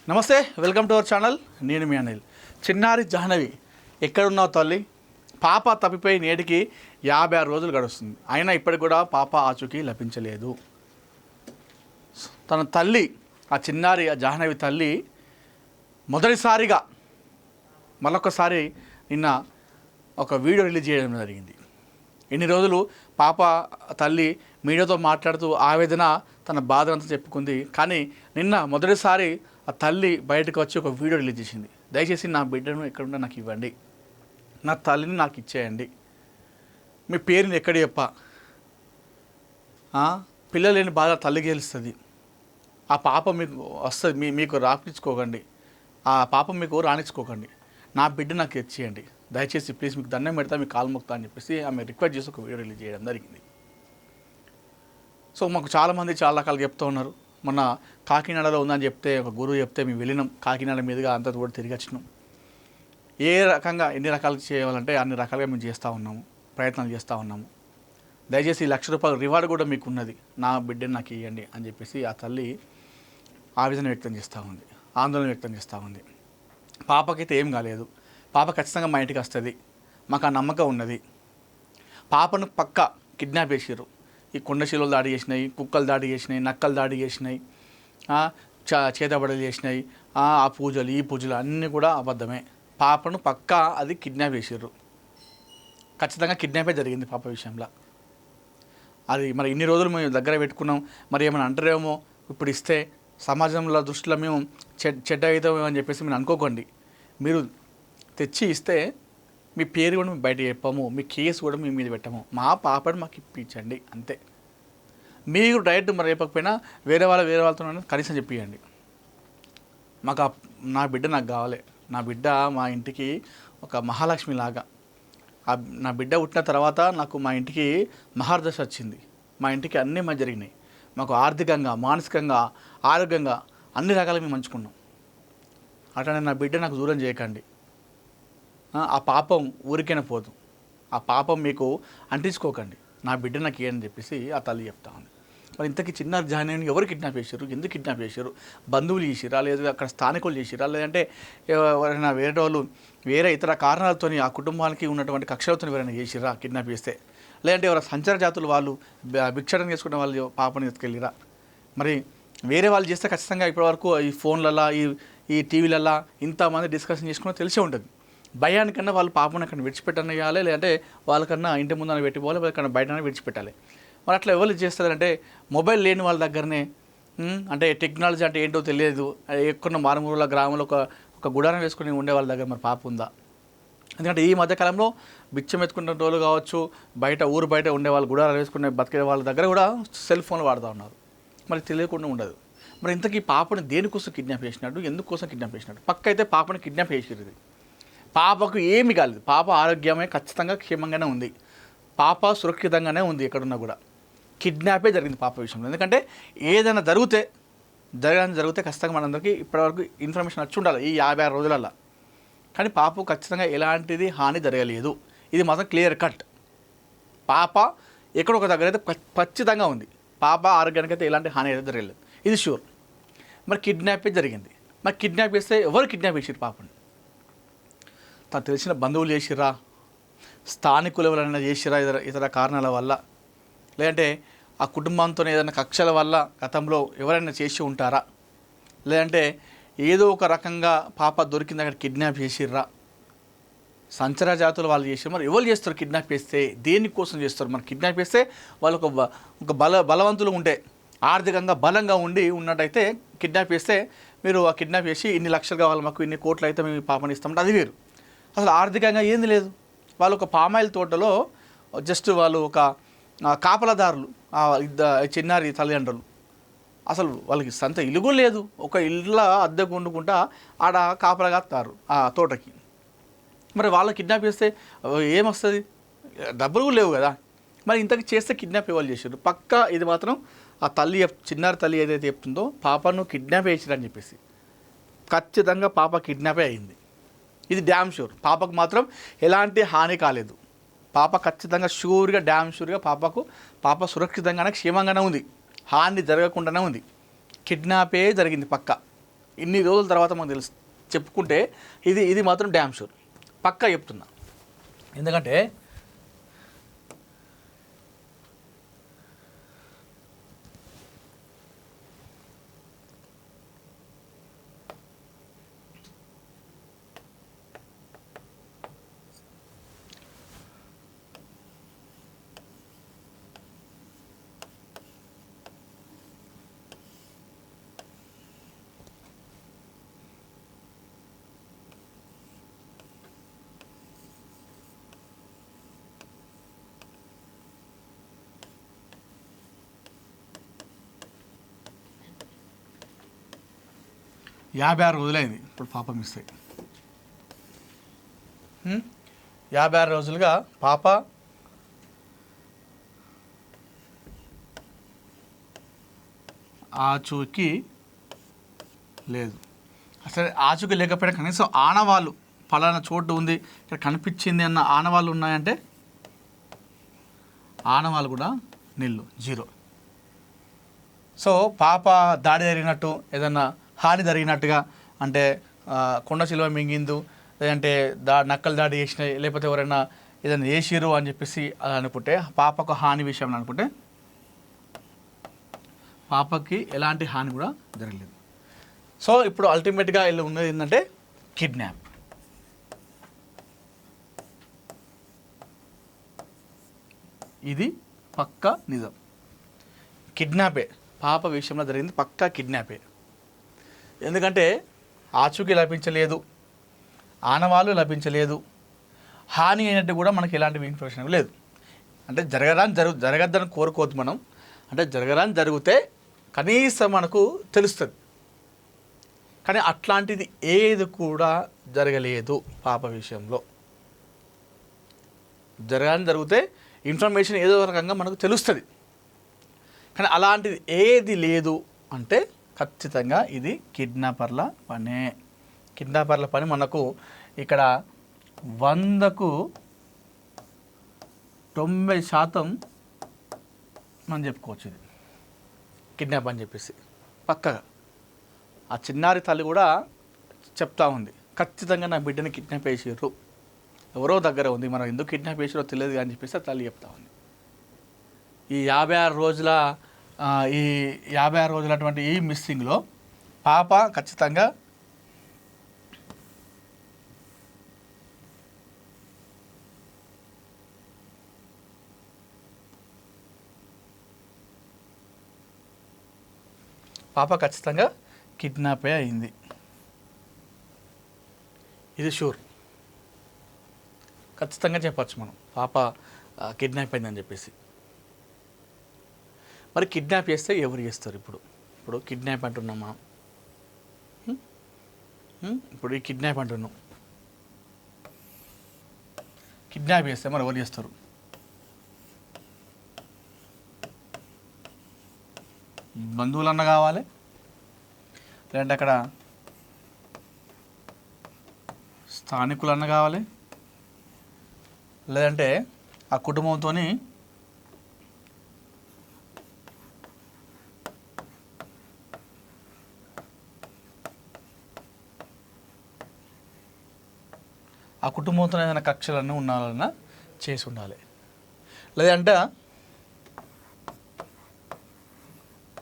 నమస్తే, welcome to our channel. నేను మీ అనిల్. చిన్నారి జాహ్నవి ఎక్కడున్నావు తల్లి? పాప తప్పిపోయి నేటికి 56 రోజులు గడుస్తుంది. అయినా ఇప్పటికి కూడా పాప ఆచూకీ లభించలేదు. తన తల్లి, ఆ చిన్నారి ఆ జాహ్నవి తల్లి మొదటిసారిగా మరొకసారి నిన్న ఒక వీడియో రిలీజ్ చేయడం జరిగింది. ఎన్ని రోజులు పాప తల్లి మీడియాతో మాట్లాడుతూ ఆవేదన తన బాధనంతా చెప్పుకుంది. కానీ నిన్న మొదటిసారి ఆ తల్లి బయటకు వచ్చి ఒక వీడియో రిలీజ్ చేసింది. దయచేసి నా బిడ్డను ఎక్కడున్నా నాకు ఇవ్వండి, నా తల్లిని నాకు ఇచ్చేయండి, మీ పేరుని ఎక్కడ చెప్ప, పిల్లలు లేని బాధ తల్లికి తెలుస్తుంది, ఆ పాప మీకు వస్తుంది, మీకు రాపించుకోకండి, ఆ పాప మీకు రాణించుకోకండి, నా బిడ్డ నాకు ఇచ్చేయండి దయచేసి ప్లీజ్, మీకు దండం పెడతా, మీకు కాలు మొక్తా అని చెప్పేసి ఆమె రిక్వెస్ట్ చేసి ఒక వీడియో రిలీజ్ చేయడం జరిగింది. సో మాకు చాలామంది చాలా రకాలు చెప్తూ ఉన్నారు. మొన్న కాకినాడలో ఉందని చెప్తే ఒక గురువు చెప్తే మేము వెళ్ళినాం, కాకినాడ మీదుగా అంతా కూడా తిరిగి వచ్చినాం. ఏ రకంగా ఎన్ని రకాలు చేయాలంటే అన్ని రకాలుగా మేము చేస్తూ ఉన్నాము, ప్రయత్నాలు చేస్తూ ఉన్నాము. దయచేసి ₹1,00,000 రివార్డు కూడా మీకు ఉన్నది, నా బిడ్డని నాకు ఇవ్వండి అని చెప్పేసి ఆ తల్లి ఆవేదన వ్యక్తం చేస్తూ ఉంది, ఆందోళన వ్యక్తం చేస్తూ ఉంది. పాపకైతే ఏం కాలేదు, పాప ఖచ్చితంగా మా ఇంటికి వస్తుంది, మాకు ఆ నమ్మకం ఉన్నది. పాపను పక్కా కిడ్నాప్ చేసారు. ఈ కొండశీలలు దాడి చేసినాయి, కుక్కలు దాడి చేసినాయి, నక్కలు దాడి చేసినాయి, చేతబడులు చేసినాయి, ఆ పూజలు ఈ పూజలు అన్నీ కూడా అబద్ధమే. పాపను పక్కా అది కిడ్నాప్ చేసారు, ఖచ్చితంగా కిడ్నాపే జరిగింది పాప విషయంలో. అది మరి ఇన్ని రోజులు మేము దగ్గర పెట్టుకున్నాం, మరి ఏమైనా అంటారేమో ఇప్పుడు ఇస్తే సమాజంలో దృష్టిలో మేము చెడ్డ అవుతామేమో అని చెప్పేసి మీరు అనుకోకండి. మీరు తెచ్చి ఇస్తే మీ పేరు కూడా మేము బయట చెప్పాము, మీ కేసు కూడా మీ మీద పెట్టాము, మా పాపని మాకు ఇప్పించండి అంతే. మీరు డైరెక్ట్ మరి చెప్పకపోయినా వేరే వాళ్ళతో కనీసం చెప్పియండి, మాకు నా బిడ్డ నాకు కావాలి, నా బిడ్డ మా ఇంటికి ఒక మహాలక్ష్మి లాగా, నా బిడ్డ పుట్టిన తర్వాత నాకు మా ఇంటికి మహాదశ వచ్చింది, మా ఇంటికి అన్నీ మంచి జరిగినాయి, మాకు ఆర్థికంగా మానసికంగా ఆరోగ్యంగా అన్ని రకాలుగా మేము మంచుకున్నాం. అట్లా నా బిడ్డ నాకు దూరం చేయకండి, ఆ పాపం ఊరికైనా పోదు, ఆ పాపం మీకు అంటించుకోకండి, నా బిడ్డ నాకు అని చెప్పేసి ఆ తల్లి చెప్తా ఉంది. మరి ఇంతకీ చిన్న జాహ్నవిని ఎవరు కిడ్నాప్ చేశారు, ఎందుకు కిడ్నాప్ చేశారు? బంధువులు చేసిరా, లేదా అక్కడ స్థానికులు చేసిరా, లేదంటే ఎవరైనా వేరే వాళ్ళు వేరే ఇతర కారణాలతో ఆ కుటుంబానికి ఉన్నటువంటి కక్షలతో ఎవరైనా చేసిరా కిడ్నాప్ చేస్తే, లేదంటే ఎవరైనా సంచార జాతులు వాళ్ళు భిక్షాటన చేసుకున్న వాళ్ళు పాపని ఎత్తుకెళ్ళిరా? మరి వేరే వాళ్ళు చేస్తే ఖచ్చితంగా ఇప్పటివరకు ఈ ఫోన్లలో ఈ టీవీలలో ఇంతమంది డిస్కషన్ చేసుకున్నా తెలిసే ఉంటుంది. భయానికన్నా వాళ్ళు పాపను అక్కడ విడిచిపెట్టనియాలి, లేదంటే వాళ్ళకన్నా ఇంటి ముందర పెట్టిపోవాలి, వాళ్ళకన్నా బయటనే విడిచిపెట్టాలి. మరి అట్లా ఎవరు చేస్తారంటే మొబైల్ లేని వాళ్ళ దగ్గరనే, అంటే టెక్నాలజీ అంటే ఏంటో తెలియదు, ఎక్కడున్న మారుమూల గ్రామంలో ఒక గుడారం వేసుకుని ఉండే వాళ్ళ దగ్గర మరి పాప ఉందా? ఎందుకంటే ఈ మధ్యకాలంలో బిచ్చం ఎత్తుకునే రోజులు కావచ్చు, ఊరు బయట ఉండే వాళ్ళు గుడారాలు వేసుకునే బతికే వాళ్ళ దగ్గర కూడా సెల్ ఫోన్లు వాడుతూ ఉన్నారు. మరి తెలియకుండా ఉండదు. మరి ఇంతకీ పాపను దేనికోసం కిడ్నాప్ చేసినాడు, ఎందుకోసం కిడ్నాప్ చేసినాడు? పక్క అయితే పాపను కిడ్నాప్ చేసేది, పాపకు ఏమి కాలేదు, పాప ఆరోగ్యమే ఖచ్చితంగా క్షేమంగానే ఉంది, పాప సురక్షితంగానే ఉంది, ఎక్కడున్నా కూడా. కిడ్నాపే జరిగింది పాప విషయంలో. ఎందుకంటే ఏదైనా జరిగితే ఖచ్చితంగా మనందరికీ ఇప్పటివరకు ఇన్ఫర్మేషన్ వచ్చి ఉండాలి ఈ 56 రోజులలో. కానీ పాపకు ఖచ్చితంగా ఎలాంటిది హాని జరగలేదు, ఇది మాత్రం క్లియర్ కట్. పాప ఎక్కడొక దగ్గర అయితే ఖచ్చితంగా ఉంది, పాప ఆరోగ్యానికి అయితే ఎలాంటి హాని అయితే జరగలేదు, ఇది షూర్. మరి కిడ్నాపే జరిగింది. మరి కిడ్నాప్ చేస్తే ఎవరు కిడ్నాప్ చేసారు పాపని? తను తెలిసిన బంధువులు చేసిరా, స్థానికులు ఎవరైనా చేసిరా, ఇతర కారణాల వల్ల, లేదంటే ఆ కుటుంబంతో ఏదైనా కక్షల వల్ల గతంలో ఎవరైనా చేసి ఉంటారా, లేదంటే ఏదో ఒక రకంగా పాప దొరికింది అక్కడ కిడ్నాప్ చేసిర్రా, సంచర జాతులు వాళ్ళు చేసారు. మరి ఎవరు చేస్తారు కిడ్నాప్ చేస్తే, దేనికోసం చేస్తారు? మరి కిడ్నాప్ చేస్తే వాళ్ళు ఒక బలవంతులు ఉంటే, ఆర్థికంగా బలంగా ఉన్నట్టయితే కిడ్నాప్ చేస్తే మీరు ఆ కిడ్నాప్ చేసి ఇన్ని లక్షలు కావాలి మాకు, ఇన్ని కోట్లు అయితే మేము పాపని ఇస్తామంటే అది వేరు. అసలు ఆర్థికంగా ఏంది లేదు. వాళ్ళు ఒక పామాయిల్ తోటలో జస్ట్ వాళ్ళు ఒక కాపలదారులు, చిన్నారి తల్లిదండ్రులు, అసలు వాళ్ళకి సొంత ఇల్లు కూడా లేదు, ఒక ఇళ్ళ అద్దెకు వండుకుంటా ఆడ కాపలగాస్తారు ఆ తోటకి. మరి వాళ్ళని కిడ్నాప్ చేస్తే ఏమొస్తుంది? డబ్బులు కూడా లేవు కదా. మరి ఇంతకు చేస్తే కిడ్నాప్ ఎవరు చేశారు? పక్కా ఇది మాత్రం ఆ తల్లి చిన్నారి తల్లి ఏదైతే చెప్తుందో పాపను కిడ్నాప్ చేసిరని చెప్పేసి, ఖచ్చితంగా పాప కిడ్నాపే అయింది, ఇది డ్యామ్ షూర్. పాపకు మాత్రం ఎలాంటి హాని కాలేదు, పాప ఖచ్చితంగా షూర్గా డ్యామ్ షూర్గా పాప సురక్షితంగానే క్షేమంగానే ఉంది, హాని జరగకుండానే ఉంది. కిడ్నాపే జరిగింది పక్క, ఇన్ని రోజుల తర్వాత మనకు తెలుసు చెప్పుకుంటే ఇది మాత్రం డ్యామ్ షూర్ పక్కా చెప్తున్నా. ఎందుకంటే యాభై 56 రోజులైంది ఇప్పుడు పాప మిస్ అయ్యి. 56 రోజులుగా పాప ఆచూకీ లేదు. అసలు ఆచూకీ లేకపోయినా కనీసం ఆనవాళ్ళు పలానా చోటు ఉంది ఇక్కడ కనిపించింది అన్న ఆనవాళ్ళు ఉన్నాయంటే ఆనవాళ్ళు కూడా నిల్లు, జీరో. సో పాప దాడి జరిగినట్టు ఏదన్నా హాని జరిగినట్టుగా అంటే కొండ చిలువ మింగిందు, లేదంటే నక్కలు దాడి చేసినాయి, లేకపోతే ఎవరైనా ఏదైనా చేసిరు అని చెప్పేసి అది అనుకుంటే పాపకు హాని విషయం అనుకుంటే పాపకి ఎలాంటి హాని కూడా జరగలేదు. సో ఇప్పుడు అల్టిమేట్గా వీళ్ళు ఉన్నది ఏంటంటే కిడ్నాప్. ఇది పక్కా నిజం, కిడ్నాపే పాప విషయంలో జరిగింది, పక్కా కిడ్నాపే. ఎందుకంటే ఆచూకీ లభించలేదు, ఆనవాళ్ళు లభించలేదు, హాని అయినట్టు కూడా మనకి ఎలాంటి ఇన్ఫర్మేషన్ లేదు. అంటే జరగద్దని కోరుకోవద్దు మనం, అంటే జరగరాని జరిగితే కనీసం మనకు తెలుస్తుంది. కానీ అట్లాంటిది ఏది కూడా జరగలేదు పాప విషయంలో. జరిగితే ఇన్ఫర్మేషన్ ఏదో రకంగా మనకు తెలుస్తుంది, కానీ అలాంటిది ఏది లేదు అంటే ఖచ్చితంగా ఇది కిడ్నాపర్ల పనే. కిడ్నాపర్ల పని మనకు ఇక్కడ 100కు 90% మనం చెప్పుకోవచ్చు ఇది కిడ్నాప్ అని చెప్పేసి పక్కగా. ఆ చిన్నారి తల్లి కూడా చెప్తా ఉంది, ఖచ్చితంగా నా బిడ్డని కిడ్నాప్ చేసారు, ఎవరో దగ్గర ఉంది, మనం ఎందుకు కిడ్నాప్ చేసారో తెలియదు అని చెప్పేసి ఆ తల్లి చెప్తా ఉంది. ఈ 56 రోజులటువంటి ఈ మిస్సింగ్లో పాప ఖచ్చితంగా కిడ్నాపే అయింది, ఇది షూర్. ఖచ్చితంగా చెప్పచ్చు మనం పాప కిడ్నాప్ అయిందని చెప్పేసి. మరి కిడ్నాప్ చేస్తే ఎవరు చేస్తారు? ఇప్పుడు కిడ్నాప్ అంటున్నాం మనం, ఇప్పుడు ఈ కిడ్నాప్ అంటున్నాం, కిడ్నాప్ చేస్తే మరి ఎవరు చేస్తారు? బంధువులన్నా కావాలి, లేదంటే అక్కడ స్థానికులన్నా కావాలి, లేదంటే ఆ కుటుంబంతో ఏదైనా కక్షలన్నీ ఉండాలన్నా చేసి ఉండాలి. లేదంటే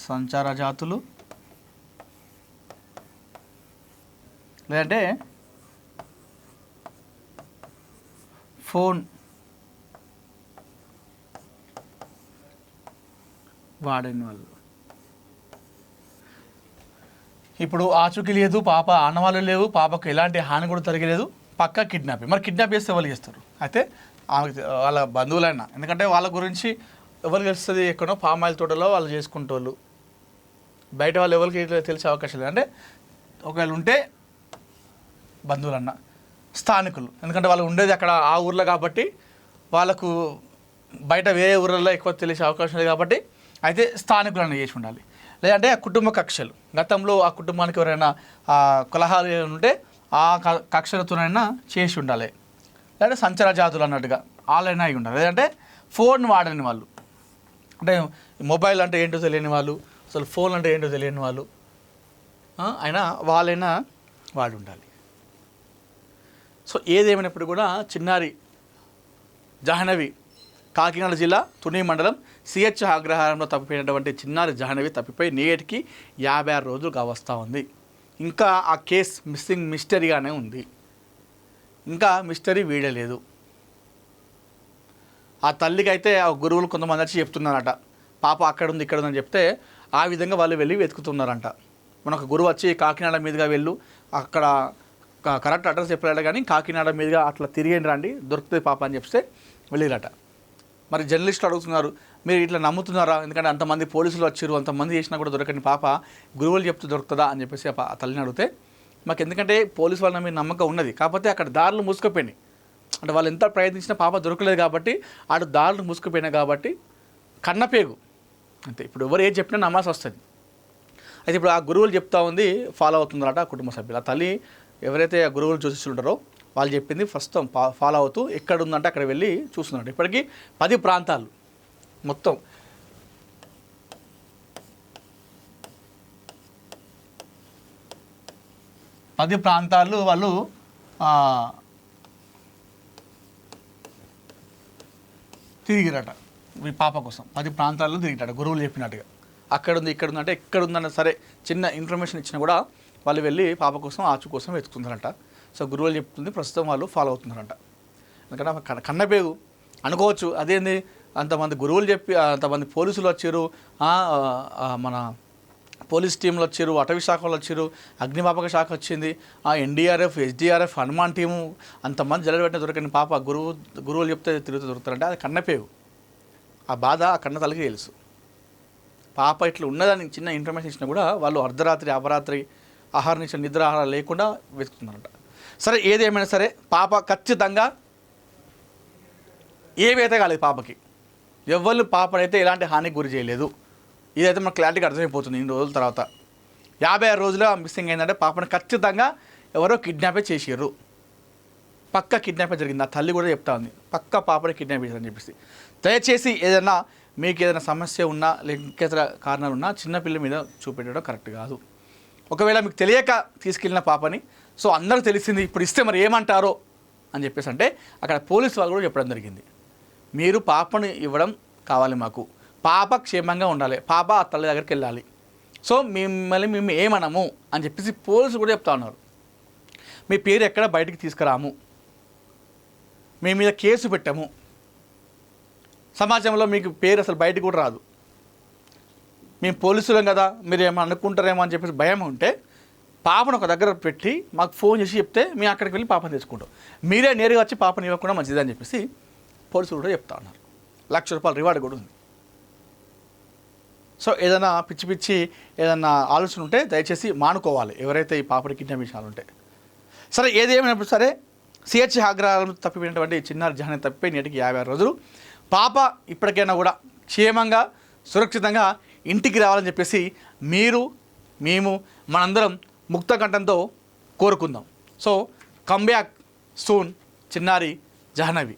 సంచార జాతులు, లేదంటే ఫోన్ వాడని వాళ్ళు. ఇప్పుడు ఆచూకీ లేదు, పాప ఆనవాళ్ళు లేవు, పాపకు ఎలాంటి హాని కూడా జరగలేదు, పక్కా కిడ్నాప్. మరి కిడ్నాప్ చేస్తే ఎవరు చేస్తారు? అయితే వాళ్ళ బంధువులైనా, ఎందుకంటే వాళ్ళ గురించి ఎవరు తెలుస్తుంది, ఎక్కడో పామాయిల్ తోటలో వాళ్ళు చేసుకుంటోళ్ళు, బయట వాళ్ళు ఎవరికి తెలిసే అవకాశం లేదు. అంటే ఒకవేళ ఉంటే బంధువులన్నా, స్థానికులు, ఎందుకంటే వాళ్ళు ఉండేది అక్కడ ఆ ఊర్లో కాబట్టి వాళ్ళకు బయట వేరే ఊర్లలో ఎక్కువ తెలిసే అవకాశం లేదు కాబట్టి అయితే స్థానికులను చేసి ఉండాలి. లేదంటే ఆ కుటుంబ కక్షలు, గతంలో ఆ కుటుంబానికి ఎవరైనా కలహాలు ఉంటే ఆ కక్షలతోనైనా చేసి ఉండాలి. లేదంటే సంచార జాతులు అన్నట్టుగా వాళ్ళైనా అయి ఉండాలి. లేదంటే ఫోన్ వాడని వాళ్ళు, అంటే మొబైల్ అంటే ఏంటో తెలియని వాళ్ళు, అసలు ఫోన్ అంటే ఏంటో తెలియని వాళ్ళు, అయినా వాళ్ళైనా వాడు ఉండాలి. సో ఏదేమైనప్పుడు కూడా చిన్నారి జాహ్నవి కాకినాడ జిల్లా తుని మండలం సిహెచ్ అగ్రహారంలో తప్పిపోయినటువంటి చిన్నారి జాహ్నవి తప్పిపోయి నేటికి 56 రోజులు కావస్తూ ఉంది. ఇంకా ఆ కేసు మిస్సింగ్ మిస్టరీగానే ఉంది. ఇంకా మిస్టరీ వీడలేదు. ఆ తల్లికి అయితే ఆ గురువులు కొంతమంది వచ్చి చెప్తున్నారట, పాప అక్కడ ఉంది ఇక్కడ ఉందని చెప్తే ఆ విధంగా వాళ్ళు వెళ్ళి వెతుకుతున్నారంట. మనకు గురువు వచ్చి కాకినాడ మీదుగా వెళ్ళు, అక్కడ కరెక్ట్ అడ్రస్ చెప్పారట, కానీ కాకినాడ మీదుగా అట్లా తిరిగండి రండి దొరుకుతుంది పాప అని చెప్తే వెళ్ళిరట. మరి జర్నలిస్టులు అడుగుతున్నారు, మీరు ఇట్లా నమ్ముతున్నారా? ఎందుకంటే అంతమంది పోలీసులు వచ్చారు, అంతమంది చేసినా కూడా దొరకని పాప గురువులు చెప్తూ దొరుకుతుందా అని చెప్పేసి ఆ తల్లిని అడిగితే, మాకు ఎందుకంటే పోలీసు వాళ్ళ మీద నమ్మకం ఉన్నది, కాకపోతే అక్కడ దారులు మూసుకుపోయినాయి, అంటే వాళ్ళు ఎంత ప్రయత్నించినా పాప దొరకలేదు కాబట్టి ఆడు దారులు మూసుకుపోయినాయి కాబట్టి కన్నపేగు అంతే. ఇప్పుడు ఎవరు ఏది చెప్పినా నమ్మాల్సి వస్తుంది. అయితే ఇప్పుడు ఆ గురువులు చెప్తా ఉంది, ఫాలో అవుతున్నారట ఆ కుటుంబ సభ్యులు. ఆ తల్లి ఎవరైతే ఆ గురువులు చూసిస్తుంటారో వాళ్ళు చెప్పింది ఫస్ట్ ఫాలో అవుతూ ఎక్కడ ఉందంటే అక్కడ వెళ్ళి చూస్తున్నారు. ఇప్పటికీ 10 ప్రాంతాలు మొత్తం 10 ప్రాంతాలు వాళ్ళు తిరిగిరట. ఈ పాప కోసం 10 ప్రాంతాల్లో తిరిగిరట గురువులు చెప్పినట్టుగా. అక్కడ ఉంది ఇక్కడ ఉందంటే ఎక్కడ ఉందన్న సరే చిన్న ఇన్ఫర్మేషన్ ఇచ్చినా కూడా వాళ్ళు వెళ్ళి పాప కోసం ఆచు కోసం వెతుకుతున్నారంట. సో గురువులు చెప్తుంది ప్రస్తుతం వాళ్ళు ఫాలో అవుతున్నారంట. ఎందుకంటే కన్నపేగు అనుకోవచ్చు, అదేంది అంతమంది గురువులు చెప్పి అంతమంది పోలీసులు వచ్చారు, మన పోలీస్ టీంలు వచ్చారు, అటవీ శాఖ వాళ్ళు వచ్చారు, అగ్నిమాపక శాఖ వచ్చింది, ఎన్డీఆర్ఎఫ్ ఎస్డీఆర్ఎఫ్ హనుమాన్ టీము, అంతమంది జలబెట్టిన దొరికిన పాప గురువులు చెప్తే తిరుగుతూ దొరుకుతారంటే అది కన్నపేగు. ఆ బాధ ఆ కన్న తలకి తెలుసు. పాప ఇట్లా ఉన్నదని చిన్న ఇన్ఫర్మేషన్ ఇచ్చినా కూడా వాళ్ళు అర్ధరాత్రి అపరాత్రి నిద్ర ఆహారం లేకుండా వెతుకుతున్నారంట. సరే ఏదేమైనా సరే పాప ఖచ్చితంగా ఏమైతే కాలేదు, పాపకి ఎవరు పాపనైతే ఎలాంటి హానికి గురి చేయలేదు. ఇదైతే మనకు క్లారిటీగా అర్థమైపోతుంది. ఇన్ని రోజుల తర్వాత 56 రోజులు మిస్సింగ్ అయిందంటే పాపను ఖచ్చితంగా ఎవరో కిడ్నాపే చేసారు, పక్క కిడ్నాపే జరిగింది. ఆ తల్లి కూడా చెప్తా ఉంది పక్క పాపని కిడ్నాప్ చేశారని చెప్పేసి. దయచేసి ఏదైనా మీకు ఏదైనా సమస్య ఉన్నా లేకపోతే కారణాలు ఉన్నా చిన్నపిల్ల మీద చూపెట్టడం కరెక్ట్ కాదు. ఒకవేళ మీకు తెలియక తీసుకెళ్ళిన పాపని సో అందరూ తెలిసింది ఇప్పుడు ఇస్తే మరి ఏమంటారో అని చెప్పేసి అంటే అక్కడ పోలీసు వాళ్ళు కూడా చెప్పడం జరిగింది, మీరు పాపను ఇవ్వడం కావాలి మాకు, పాప క్షేమంగా ఉండాలి, పాప ఆ తల్లి దగ్గరికి వెళ్ళాలి, సో మేము ఏమనము అని చెప్పేసి పోలీసులు కూడా చెప్తా ఉన్నారు. మీ పేరు ఎక్కడ బయటికి తీసుకురాము, మీ మీద కేసు పెట్టాము, సమాజంలో మీకు పేరు అసలు బయటకు కూడా రాదు, మేము పోలీసులం కదా మీరు ఏమో అనుకుంటారేమో అని చెప్పేసి భయం ఉంటే పాపను ఒక దగ్గర పెట్టి మాకు ఫోన్ చేసి చెప్తే మేము అక్కడికి వెళ్ళి పాపను తెచ్చుకుంటాం, మీరే నేరుగా వచ్చి పాపను ఇవ్వకుండా మంచిదని చెప్పేసి పోలీసులు కూడా చెప్తా ఉన్నారు. ₹1,00,000 రివార్డు కూడా ఉంది. సో ఏదైనా పిచ్చి ఏదైనా ఆలోచన ఉంటే దయచేసి మానుకోవాలి, ఎవరైతే ఈ పాపడి కిడ్నాప్ విషయాలు ఉంటే. సరే ఏదేమైనప్పుడు సరే సిహెచ్ అగ్రహారం తప్పిపోయినటువంటి చిన్నారి జాహ్నవి తప్పిపోయి నేటికి 56 రోజులు. పాప ఇప్పటికైనా కూడా క్షేమంగా సురక్షితంగా ఇంటికి రావాలని చెప్పేసి మేము మనందరం ముక్త కంఠంతో కోరుకుందాం. సో కమ్ బ్యాక్ సూన్ చిన్నారి జాహ్నవి.